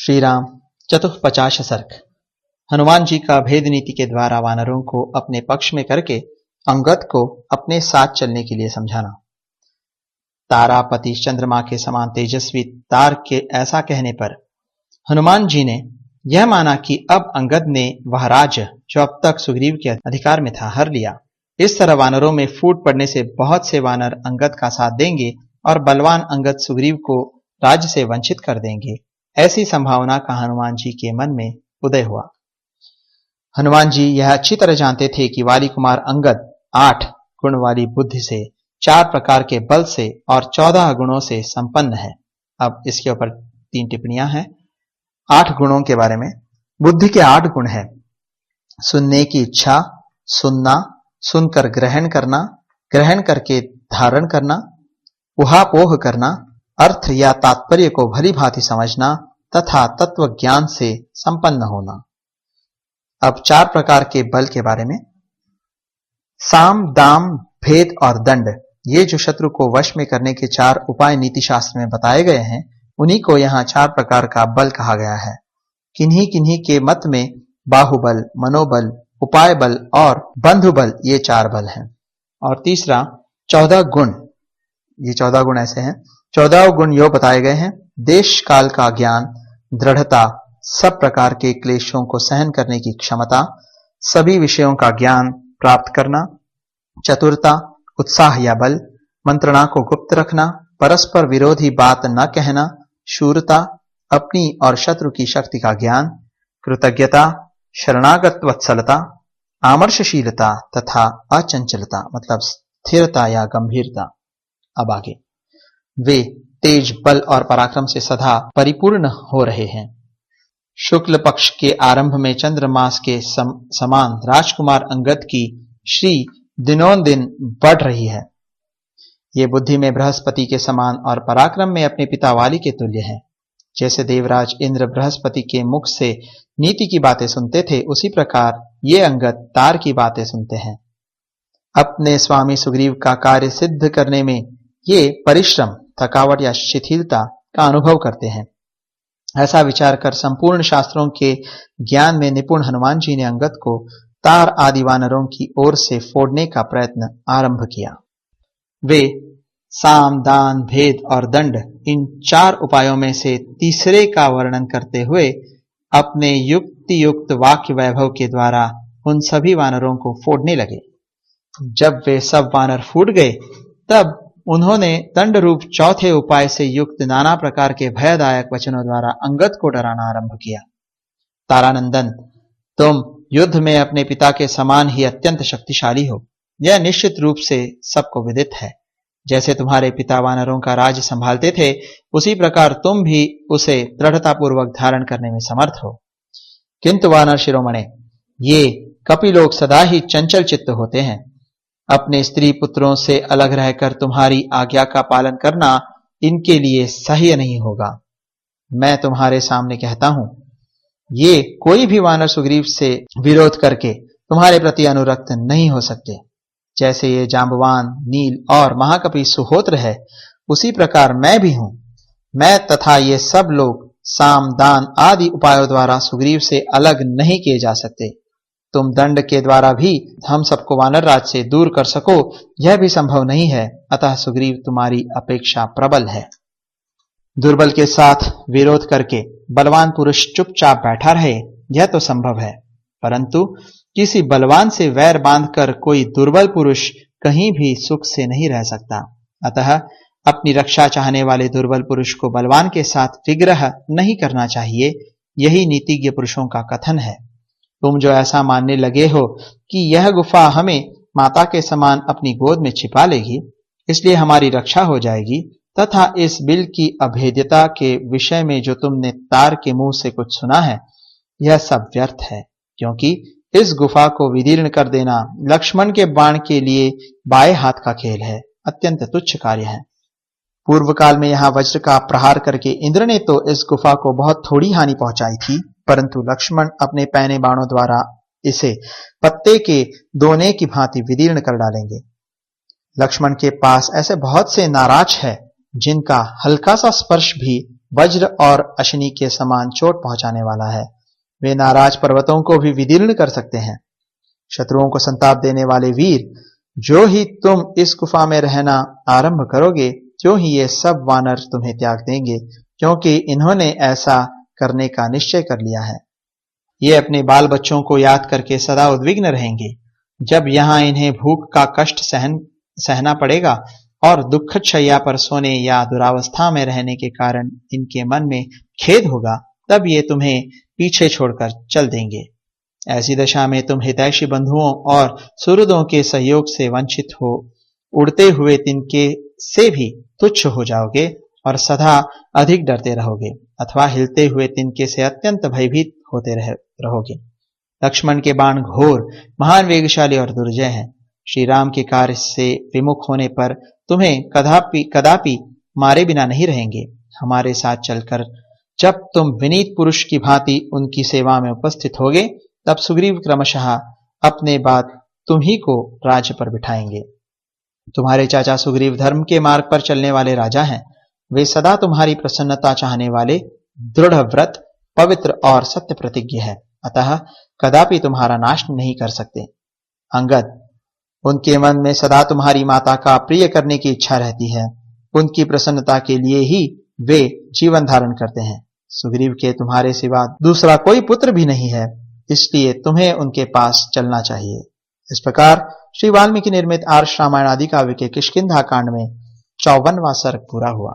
श्री राम चतुःपचाश सर्ग। हनुमान जी का भेद नीति के द्वारा वानरों को अपने पक्ष में करके अंगद को अपने साथ चलने के लिए समझाना। तारापति चंद्रमा के समान तेजस्वी तार के ऐसा कहने पर हनुमान जी ने यह माना कि अब अंगद ने वह राज्य जो अब तक सुग्रीव के अधिकार में था हर लिया। इस तरह वानरों में फूट पड़ने से बहुत से वानर अंगद का साथ देंगे और बलवान अंगद सुग्रीव को राज्य से वंचित कर देंगे। ऐसी संभावना का हनुमान जी के मन में उदय हुआ। हनुमान जी यह अच्छी तरह जानते थे कि वाली कुमार अंगद 8 गुण वाली बुद्धि से, 4 प्रकार के बल से और 14 गुणों से संपन्न है। अब इसके ऊपर 3 टिप्पणियां हैं 8 गुणों के बारे में। बुद्धि के 8 गुण हैं: सुनने की इच्छा, सुनना, सुनकर ग्रहण करना, ग्रहण करके धारण करना, उहापोह करना, अर्थ या तात्पर्य को भली भांति समझना तथा तत्व ज्ञान से संपन्न होना। अब 4 प्रकार के बल के बारे में। साम, दाम, भेद और दंड, ये जो शत्रु को वश में करने के 4 उपाय नीति शास्त्र में बताए गए हैं, उन्हीं को यहाँ 4 प्रकार का बल कहा गया है। किन्हीं किन्हीं के मत में बाहुबल, मनोबल, उपाय बल और बंधुबल, ये 4 बल हैं। और तीसरा 14 गुण, ये 14 गुण ऐसे हैं। 14 गुण यो बताए गए हैं: देश काल का ज्ञान, दृढ़ता, सब प्रकार के क्लेशों को सहन करने की क्षमता, सभी विषयों का ज्ञान प्राप्त करना, चतुरता, उत्साह या बल, मंत्रणा को गुप्त रखना, परस्पर विरोधी बात न कहना, शूरता, अपनी और शत्रु की शक्ति का ज्ञान, कृतज्ञता, शरणागत वत्सलता, आमर्शशीलता तथा अचंचलता, मतलब स्थिरता या गंभीरता। अब आगे, वे तेज, बल और पराक्रम से सदा परिपूर्ण हो रहे हैं। शुक्ल पक्ष के आरंभ में चंद्रमास के समान राजकुमार अंगद की श्री दिनों दिन बढ़ रही है। ये बुद्धि में बृहस्पति के समान और पराक्रम में अपने पिता वाली के तुल्य हैं। जैसे देवराज इंद्र बृहस्पति के मुख से नीति की बातें सुनते थे, उसी प्रकार ये अंगद तार की बातें सुनते हैं। अपने स्वामी सुग्रीव का कार्य सिद्ध करने में ये परिश्रम, थकावट या शिथिलता का अनुभव करते हैं। ऐसा विचार कर संपूर्ण शास्त्रों के ज्ञान में निपुण हनुमान जी ने अंगद को तार आदि वानरों की ओर से फोड़ने का प्रयत्न आरंभ किया। वे साम, दान, भेद और दंड, इन 4 उपायों में से तीसरे का वर्णन करते हुए अपने युक्ति युक्त वाक्य वैभव के द्वारा उन सभी वानरों को फोड़ने लगे। जब वे सब वानर फूट गए, तब उन्होंने दंड रूप चौथे उपाय से युक्त नाना प्रकार के भयदायक वचनों द्वारा अंगद को डराना आरंभ किया। तारानंदन, तुम युद्ध में अपने पिता के समान ही अत्यंत शक्तिशाली हो, यह निश्चित रूप से सबको विदित है। जैसे तुम्हारे पिता वानरों का राज्य संभालते थे, उसी प्रकार तुम भी उसे दृढ़तापूर्वक धारण करने में समर्थ हो। किंतु वानर शिरोमणे, ये कपि लोग सदा ही चंचल चित्त होते हैं। अपने स्त्री पुत्रों से अलग रहकर तुम्हारी आज्ञा का पालन करना इनके लिए सही नहीं होगा। मैं तुम्हारे सामने कहता हूं, ये कोई भी वानर सुग्रीव से विरोध करके तुम्हारे प्रति अनुरक्त नहीं हो सकते। जैसे ये जांबवान, नील और महाकपि सुहोत्र है, उसी प्रकार मैं भी हूं। मैं तथा ये सब लोग साम, दान आदि उपायों द्वारा सुग्रीव से अलग नहीं किए जा सकते। तुम दंड के द्वारा भी हम सबको वानर राज से दूर कर सको, यह भी संभव नहीं है। अतः सुग्रीव तुम्हारी अपेक्षा प्रबल है। दुर्बल के साथ विरोध करके बलवान पुरुष चुपचाप बैठा रहे, यह तो संभव है, परंतु किसी बलवान से वैर बांधकर कोई दुर्बल पुरुष कहीं भी सुख से नहीं रह सकता। अतः अपनी रक्षा चाहने वाले दुर्बल पुरुष को बलवान के साथ विग्रह नहीं करना चाहिए। यही नीतिज्ञ पुरुषों का कथन है। तुम जो ऐसा मानने लगे हो कि यह गुफा हमें माता के समान अपनी गोद में छिपा लेगी, इसलिए हमारी रक्षा हो जाएगी, तथा इस बिल की अभेद्यता के विषय में जो तुमने तार के मुंह से कुछ सुना है, यह सब व्यर्थ है, क्योंकि इस गुफा को विदीर्ण कर देना लक्ष्मण के बाण के लिए बाएं हाथ का खेल है, अत्यंत तुच्छ कार्य है। पूर्व काल में यहाँ वज्र का प्रहार करके इंद्र ने तो इस गुफा को बहुत थोड़ी हानि पहुंचाई थी, परंतु लक्ष्मण अपने पैने बाणों द्वारा इसे पत्ते के दोने की भांति विदीर्ण कर डालेंगे। लक्ष्मण के पास ऐसे बहुत से नाराज है जिनका हल्का सा स्पर्श भी वज्र और अश्नि के समान चोट पहुंचाने वाला है। वे नाराज पर्वतों को भी विदीर्ण कर सकते हैं। शत्रुओं को संताप देने वाले वीर, जो ही तुम इस गुफा में रहना आरंभ करोगे, त्यों ही ये सब वानर तुम्हें त्याग देंगे, क्योंकि इन्होंने ऐसा करने का निश्चय कर लिया है। ये अपने बाल बच्चों को याद करके सदा उद्विग्न रहेंगे। जब यहाँ इन्हें भूख का कष्ट सहना पड़ेगा और दुखद शैया पर सोने या दुरावस्था में रहने के कारण इनके मन में खेद होगा, तब ये तुम्हें पीछे छोड़कर चल देंगे। ऐसी दशा में तुम हितैषी बंधुओं और सुहृदों के सहयोग से वंचित हो उड़ते हुए तिनके से भी तुच्छ हो जाओगे और सदा अधिक डरते रहोगे, अथवा हिलते हुए तिनके से अत्यंत भयभीत होते रहोगे। लक्ष्मण के बाण घोर, महान वेगशाली और दुर्जय हैं। श्री राम के कार्य से विमुख होने पर तुम्हें कदापि मारे बिना नहीं रहेंगे। हमारे साथ चलकर जब तुम विनीत पुरुष की भांति उनकी सेवा में उपस्थित होगे, तब सुग्रीव क्रमशः अपने बाद तुम ही को राज्य पर बिठाएंगे। तुम्हारे चाचा सुग्रीव धर्म के मार्ग पर चलने वाले राजा हैं। वे सदा तुम्हारी प्रसन्नता चाहने वाले, दृढ़ व्रत, पवित्र और सत्य प्रतिज्ञ है, अतः कदापि तुम्हारा नाश नहीं कर सकते। अंगद, उनके मन में सदा तुम्हारी माता का प्रिय करने की इच्छा रहती है। उनकी प्रसन्नता के लिए ही वे जीवन धारण करते हैं। सुग्रीव के तुम्हारे सिवा दूसरा कोई पुत्र भी नहीं है, इसलिए तुम्हें उनके पास चलना चाहिए। इस प्रकार श्री वाल्मीकि निर्मित आर्ष रामायण आदि काव्य के किष्किंधा कांड में 54वां सर्ग पूरा हुआ।